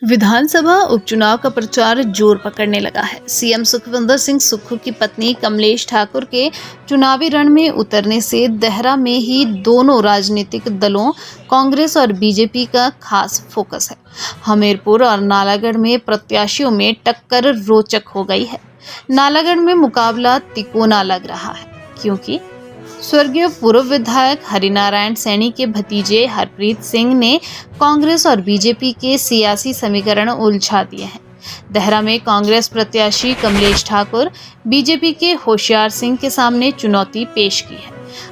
विधानसभा उपचुनाव का प्रचार जोर पकड़ने लगा है। सीएम सुखविंदर सिंह सुक्खू की पत्नी कमलेश ठाकुर के चुनावी रण में उतरने से देहरा में ही दोनों राजनीतिक दलों कांग्रेस और बीजेपी का खास फोकस है। हमीरपुर और नालागढ़ में प्रत्याशियों में टक्कर रोचक हो गई है। नालागढ़ में मुकाबला तिकोना लग रहा है क्योंकि स्वर्गीय पूर्व विधायक हरिनारायण सैनी के भतीजे हरप्रीत सिंह ने कांग्रेस और बीजेपी के सियासी समीकरण उलझा दिए हैं। देहरा में कांग्रेस प्रत्याशी कमलेश ठाकुर बीजेपी के होशियार सिंह के सामने चुनौती पेश की है।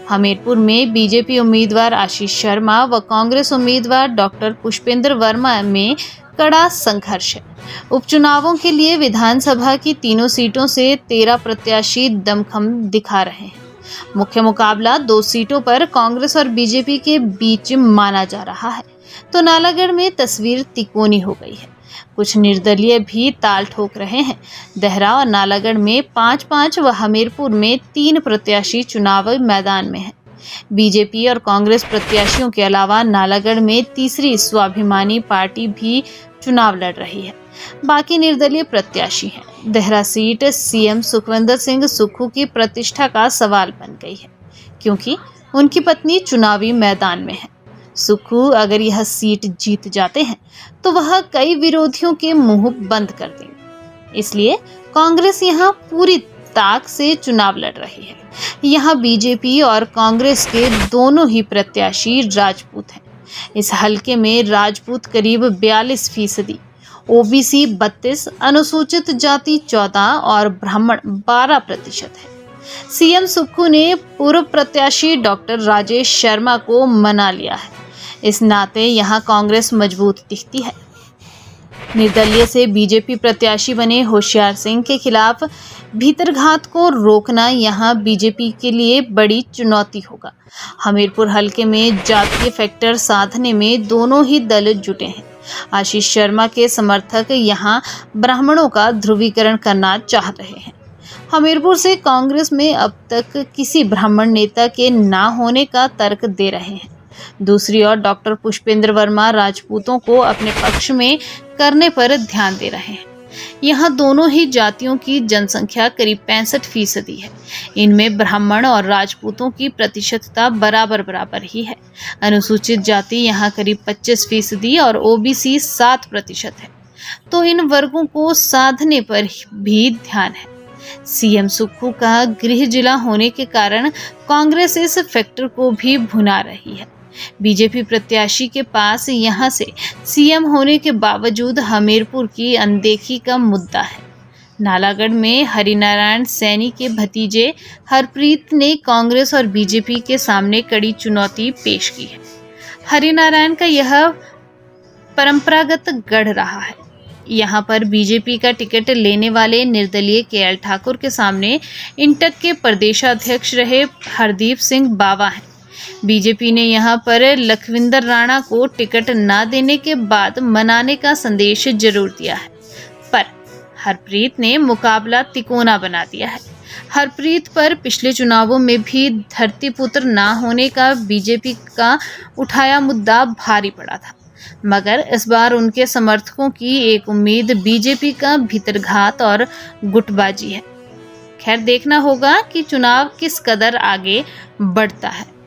हमीरपुर में बीजेपी उम्मीदवार आशीष शर्मा व कांग्रेस उम्मीदवार डॉक्टर पुष्पेंद्र वर्मा में कड़ा संघर्ष है। उपचुनावों के लिए विधानसभा की तीनों सीटों से 13 प्रत्याशी दमखम दिखा रहे हैं। मुख्य मुकाबला 2 सीटों पर कांग्रेस और बीजेपी के बीच माना जा रहा है, तो नालागढ़ में तस्वीर तिकोनी हो गई है। कुछ निर्दलीय भी ताल ठोक रहे हैं। देहरा और नालागढ़ में 5-5 व हमीरपुर में 3 प्रत्याशी चुनावी मैदान में हैं। बीजेपी और कांग्रेस प्रत्याशियों के अलावा नालागढ़ में तीसरी स्वाभिमानी पार्टी भी चुनाव लड़ रही है। बाकी निर्दलीय प्रत्याशी हैं। देहरा सीट सीएम सुखविंदर सिंह सुक्खू की प्रतिष्ठा का सवाल बन गई है क्योंकि उनकी पत्नी चुनावी मैदान में है। सुक्खू अगर यह सीट जीत जाते हैं तो वह कई विरोधियों के मुंह बंद कर देंगे। इसलिए कांग्रेस यहां पूरी ताक से चुनाव लड़ रही है। यहां बीजेपी और कांग्रेस के दोनों ही प्रत्याशी राजपूत हैं। इस हलके में राजपूत करीब 42%, ओबीसी 32%, अनुसूचित जाति 14% और ब्राह्मण 12% है। सीएम सुक्खू ने पूर्व प्रत्याशी डॉक्टर राजेश शर्मा को मना लिया है। इस नाते यहां कांग्रेस मजबूत दिखती है। निर्दलीय से बीजेपी प्रत्याशी बने होशियार सिंह के खिलाफ भीतरघात को रोकना यहां बीजेपी के लिए बड़ी चुनौती होगा। हमीरपुर हलके में जातीय फैक्टर साधने में दोनों ही दल जुटे हैं। आशीष शर्मा के समर्थक यहां ब्राह्मणों का ध्रुवीकरण करना चाह रहे हैं। हमीरपुर से कांग्रेस में अब तक किसी ब्राह्मण नेता के ना होने का तर्क दे रहे हैं। दूसरी ओर डॉक्टर पुष्पेंद्र वर्मा राजपूतों को अपने पक्ष में करने पर ध्यान दे रहे हैं। यहाँ दोनों ही जातियों की जनसंख्या करीब 65% है। इनमें ब्राह्मण और राजपूतों की प्रतिशतता बराबर ही है। अनुसूचित जाति यहाँ करीब 25% और ओबीसी 7% है, तो इन वर्गों को साधने पर भी ध्यान है। सीएम सुक्खू का गृह जिला होने के कारण कांग्रेस इस फैक्टर को भी भुना रही है। बीजेपी प्रत्याशी के पास यहां से सीएम होने के बावजूद हमीरपुर की अनदेखी का मुद्दा है। नालागढ़ में हरिनारायण सैनी के भतीजे हरप्रीत ने कांग्रेस और बीजेपी के सामने कड़ी चुनौती पेश की है। हरिनारायण का यह परंपरागत गढ़ रहा है। यहाँ पर बीजेपी का टिकट लेने वाले निर्दलीय केएल ठाकुर के सामने इंटक के प्रदेशाध्यक्ष रहे हरदीप सिंह बावा हैं। बीजेपी ने यहां पर लखविंदर राणा को टिकट न देने के बाद मनाने का संदेश जरूर दिया है, पर हरप्रीत ने मुकाबला तिकोना बना दिया है। हरप्रीत पर पिछले चुनावों में भी धरतीपुत्र न होने का बीजेपी का उठाया मुद्दा भारी पड़ा था, मगर इस बार उनके समर्थकों की एक उम्मीद बीजेपी का भीतरघात और गुटबाजी है। खैर, देखना होगा कि चुनाव किस कदर आगे बढ़ता है।